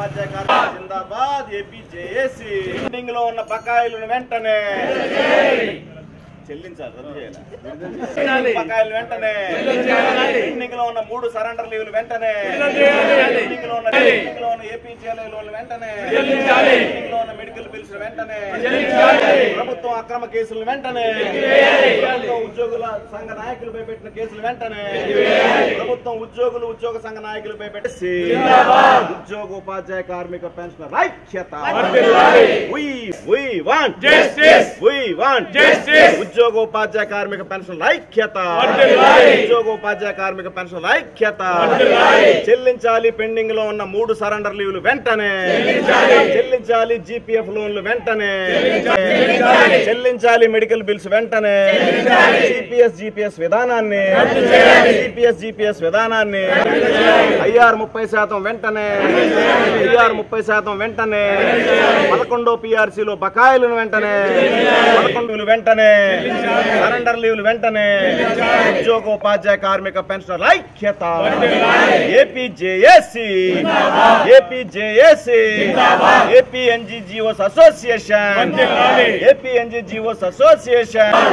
ఉపాధ్యాయ కార్మిక జిందాబాద్ APJAC pending లో ఉన్న బకాయిలను వెంటనే చెల్లించాలి, రద్దు చేయాలి. బకాయిలు వెంటనే పెండింగ్ లో ఉన్న 3 సరెండర్ లీవ్లు వెంటనే పెండింగ్ లో ఉన్న ఏపీజేఏ లోన్లు వెంటనే పెండింగ్ లో ఉన్న మెడికల్ బిల్స్ వెంటనే ప్రభుత్వం అక్రమ కేసులు వెంటనే ప్రభుత్వం ఉద్యోగుల సంఘ నాయకులపై పెట్టిన కేసులు వెంటనే ప్రభుత్వం ఉద్యోగ సంఘ నాయకులపై పెట్టి ఉద్యోగ ఉపాధ్యాయ కార్మిక పెన్షనర్ ఐక్యత ఉద్యోగోపాధ్యాయ కార్మిక పెన్షన్ ఐక్యత ఉద్యోగోపాధ్యాయ కార్మిక పెన్షన్ ఐక్యత చెల్లించాలి పెండింగ్ లో ఉన్న 3 సరెండర్ లీవ్లు వెంటనే చెల్లించాలి జీపీఎఫ్ లోన్లు వెంటనే చెల్లించాలి మెడికల్ బిల్స్ వెంటనే జీపీఎస్ విధానాన్ని ఐఆర్ 30% వెంటనే ఐఆర్ 30% వెంటనే 11వ పిఆర్సీలో బకాయిలను వెంటనే 11 వెంటనే సరెండర్ లీవ్లు వెంటనే ఉద్యోగోపాధ్యాయ కార్మిక పెన్షనర్ ఐక్యత ఏపీజేఏసీ ఏపీఎన్జీఓస్ అసోసియేషన్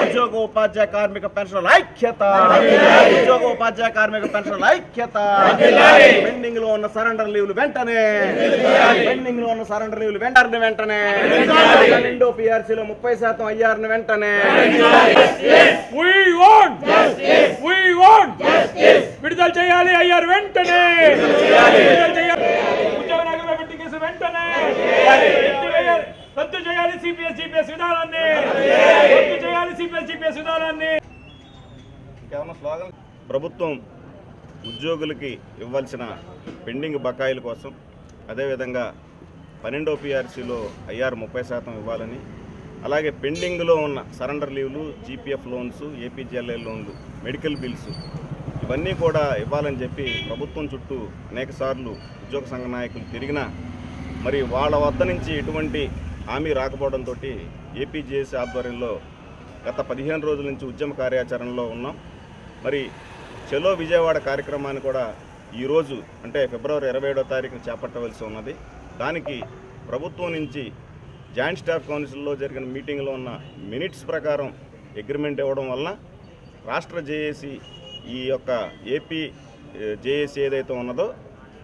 ఉద్యోగోపాధ్యాయ కార్మిక పెన్షనర్ ఐక్యత ఉద్యోగోపాధ్యాయ కార్మిక పెన్షనర్ ఐక్యత పెండింగ్ లో ఉన్న సరెండర్ లీవ్లు వెంటనే వెంటనే 12వ పిఆర్సీలో 30% ఐఆర్ వెంటనే విడుదల చేయాలి ఐఆర్ వెంటనే ఉద్యోగ నాయకుల పెట్టి కేసు వెంటనే రద్దు చేయాలి జీపీఎస్ విధానాన్ని రద్దు చేయాలి జీపీఎస్ విధానాన్ని. ప్రభుత్వం ఉద్యోగులకి ఇవ్వాల్సిన పెండింగ్ బకాయిల కోసం అదేవిధంగా 12వ పిఆర్సీలో ఐఆర్ 30% ఇవ్వాలని అలాగే పెండింగ్లో ఉన్న సరెండర్ లీవ్లు జీపీఎఫ్ లోన్స్ ఏపీజేఎల్ఐ లోన్లు మెడికల్ బిల్స్ ఇవన్నీ కూడా ఇవ్వాలని చెప్పి ప్రభుత్వం చుట్టూ అనేక సార్లు ఉద్యోగ సంఘ నాయకులు తిరిగినా మరి వాళ్ళ వద్ద నుంచి ఎటువంటి హామీ రాకపోవడంతో ఏపీజేఏసీ ఆధ్వర్యంలో గత 15 రోజుల నుంచి ఉద్యమ కార్యాచరణలో ఉన్నాం. మరి చలో విజయవాడ కార్యక్రమాన్ని కూడా ఈరోజు అంటే ఫిబ్రవరి 27వ తారీఖున చేపట్టవలసి ఉన్నది. దానికి ప్రభుత్వం నుంచి జాయింట్ స్టాఫ్ కౌన్సిల్లో జరిగిన మీటింగ్లో ఉన్న మినిట్స్ ప్రకారం అగ్రిమెంట్ ఇవ్వడం వలన రాష్ట్ర జేఏసీ ఈ యొక్క ఏపీ జేఏసీ ఏదైతే ఉన్నదో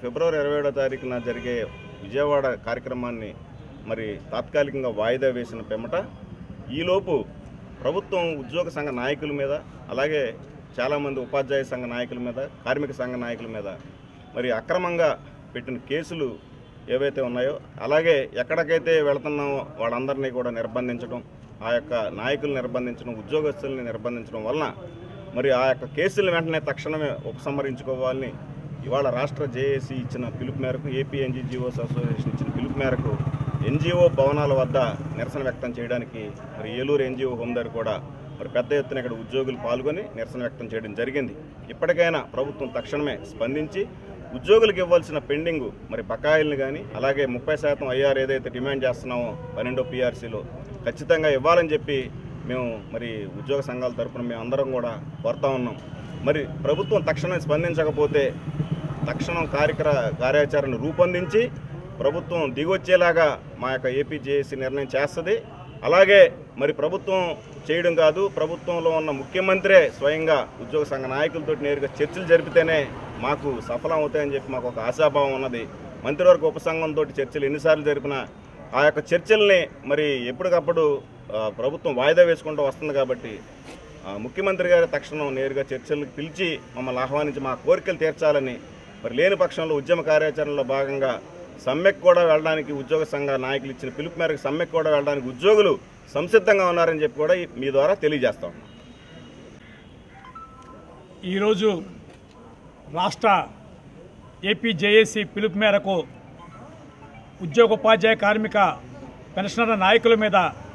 ఫిబ్రవరి 27వ తారీఖున జరిగే విజయవాడ కార్యక్రమాన్ని మరి తాత్కాలికంగా వాయిదా వేసిన పిమ్మట ఈలోపు ప్రభుత్వం ఉద్యోగ సంఘ నాయకుల మీద అలాగే చాలామంది ఉపాధ్యాయ సంఘ నాయకుల మీద కార్మిక సంఘ నాయకుల మీద మరి అక్రమంగా పెట్టిన కేసులు ఏవైతే ఉన్నాయో అలాగే ఎక్కడికైతే వెళుతున్నామో వాళ్ళందరినీ కూడా నిర్బంధించడం ఆ యొక్క నాయకులు నిర్బంధించడం ఉద్యోగస్తుల్ని నిర్బంధించడం వలన మరి ఆ యొక్క కేసులను వెంటనే తక్షణమే ఉపసంహరించుకోవాలని ఇవాళ రాష్ట్ర జేఏసీ ఇచ్చిన పిలుపు మేరకు ఏపీ ఎన్జీఓస్ అసోసియేషన్ ఇచ్చిన పిలుపు మేరకు ఎన్జిఓ భవనాల వద్ద నిరసన వ్యక్తం చేయడానికి మరి ఏలూరు ఎన్జిఓ హోమ్ దగ్గర కూడా మరి పెద్ద ఎత్తున ఇక్కడ ఉద్యోగులు పాల్గొని నిరసన వ్యక్తం చేయడం జరిగింది. ఇప్పటికైనా ప్రభుత్వం తక్షణమే స్పందించి ఉద్యోగులకు ఇవ్వాల్సిన పెండింగ్ మరి బకాయిలను కానీ అలాగే 30% ఐఆర్ ఏదైతే డిమాండ్ చేస్తున్నామో 12వ పిఆర్సీలో ఖచ్చితంగా ఇవ్వాలని చెప్పి మేము మరి ఉద్యోగ సంఘాల తరఫున మేము అందరం కూడా కోరుతా ఉన్నాం. మరి ప్రభుత్వం తక్షణమే స్పందించకపోతే తక్షణం కార్యాచరణ రూపొందించి ప్రభుత్వం దిగొచ్చేలాగా మా యొక్క ఏపీజేఏసీ నిర్ణయం చేస్తుంది. అలాగే మరి ప్రభుత్వం చేయడం కాదు, ప్రభుత్వంలో ఉన్న ముఖ్యమంత్రే స్వయంగా ఉద్యోగ సంఘ నాయకులతో నేరుగా చర్చలు జరిపితేనే మాకు సఫలం అవుతాయని చెప్పి మాకు ఒక ఆశాభావం ఉన్నది. మంత్రివర్గ ఉపసంఘంతో చర్చలు ఎన్నిసార్లు జరిపినా ఆ యొక్క చర్చల్ని మరి ఎప్పటికప్పుడు ప్రభుత్వం వాయిదా వేసుకుంటూ వస్తుంది. కాబట్టి ముఖ్యమంత్రి గారి తక్షణం నేరుగా చర్చలకు పిలిచి మమ్మల్ని ఆహ్వానించి మా కోరికలు తీర్చాలని మరి లేని పక్షంలో ఉద్యమ కార్యాచరణలో భాగంగా సమ్మెకు కూడా వెళ్ళడానికి ఉద్యోగ సంఘ నాయకులు ఇచ్చిన పిలుపు మేరకు సమ్మెకు కూడా వెళ్ళడానికి ఉద్యోగులు సంసిద్ధంగా ఉన్నారని చెప్పి కూడా మీ ద్వారా తెలియజేస్తా ఉన్నాం. ఈరోజు రాష్ట్ర ఏపీజేఏసీ పిలుపు మేరకు ఉద్యోగోపాధ్యాయ కార్మిక పెన్షనర్ల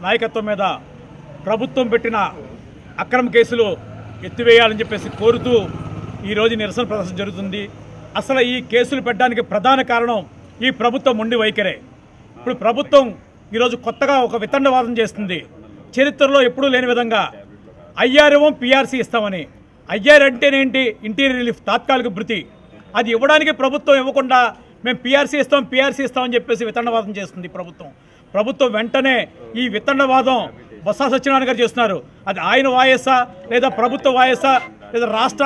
నాయకత్వం మీద ప్రభుత్వం పెట్టిన అక్రమ కేసులు ఎత్తివేయాలని చెప్పేసి కోరుతూ ఈరోజు నిరసన ప్రదర్శన జరుగుతుంది. అసలు ఈ కేసులు పెట్టడానికి ప్రధాన కారణం ఈ ప్రభుత్వం మొండి వైఖరే. ఇప్పుడు ప్రభుత్వం ఈరోజు కొత్తగా ఒక వితండవాదం చేస్తుంది. చరిత్రలో ఎప్పుడూ లేని విధంగా ఐఆర్ పిఆర్సీ ఇస్తామని. ఐఆర్ అంటేనేంటి? ఇంటీరియర్ రిలీఫ్, తాత్కాలిక భృతి. అది ఇవ్వడానికి ప్రభుత్వం ఇవ్వకుండా మేము పీఆర్సీ ఇస్తామని చెప్పేసి వితండవాదం చేస్తుంది ప్రభుత్వం వెంటనే ఈ వితండవాదం బొత్స సత్యనారాయణ గారు చేస్తున్నారు. అది ఆయన వాయస్సా లేదా ప్రభుత్వ వాయస్సా లేదా రాష్ట్ర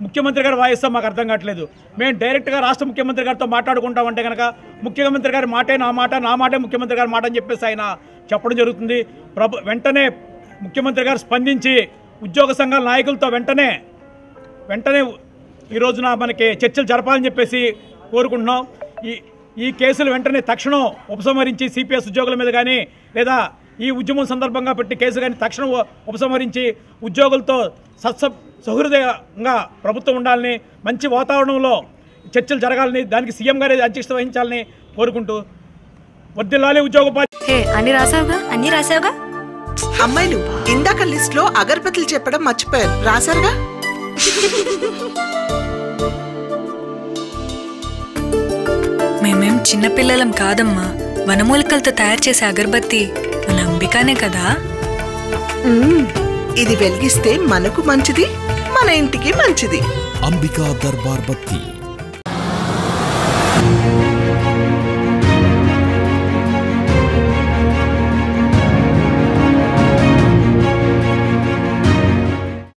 ముఖ్యమంత్రి గారి వాయస్సా మాకు అర్థం కావట్లేదు. మేము డైరెక్ట్గా రాష్ట్ర ముఖ్యమంత్రి గారితో మాట్లాడుకుంటామంటే కనుక ముఖ్యమంత్రి గారి మాటే నా మాటే ముఖ్యమంత్రి గారి మాట అని చెప్పేసి ఆయన చెప్పడం జరుగుతుంది. వెంటనే ముఖ్యమంత్రి గారు స్పందించి ఉద్యోగ సంఘాల నాయకులతో వెంటనే ఈ రోజున మనకి చర్చలు జరపాలని చెప్పేసి కోరుకుంటున్నాం. ఈ కేసులు వెంటనే తక్షణం ఉపసంహరించి సిపిఎస్ ఉద్యోగుల మీద కానీ లేదా ఈ ఉద్యమం సందర్భంగా పెట్టి కేసు కానీ తక్షణం ఉపసంహరించి ఉద్యోగులతో సహృదయంగా ప్రభుత్వం ఉండాలని, మంచి వాతావరణంలో చర్చలు జరగాలని, దానికి సీఎం గారే అధ్యక్షత వహించాలని కోరుకుంటూ వర్ధిల్లాలి ఉద్యోగోపాధ్యాయులు. అన్ని రాసావుగా అమ్మాయిలు ఇందాక లిస్ట్ లో అగరబత్తులు చెప్పడం మర్చిపోయారు, రాశారుగా? మేమేం చిన్నపిల్లలం కాదమ్మా. వనమూలికలతో తయారు చేసే అగరబత్తి మన అంబికానే కదా. ఇది వెలిగిస్తే మనకు మంచిది, మన ఇంటికి మంచిది. అంబికా దర్బార్ బత్తి.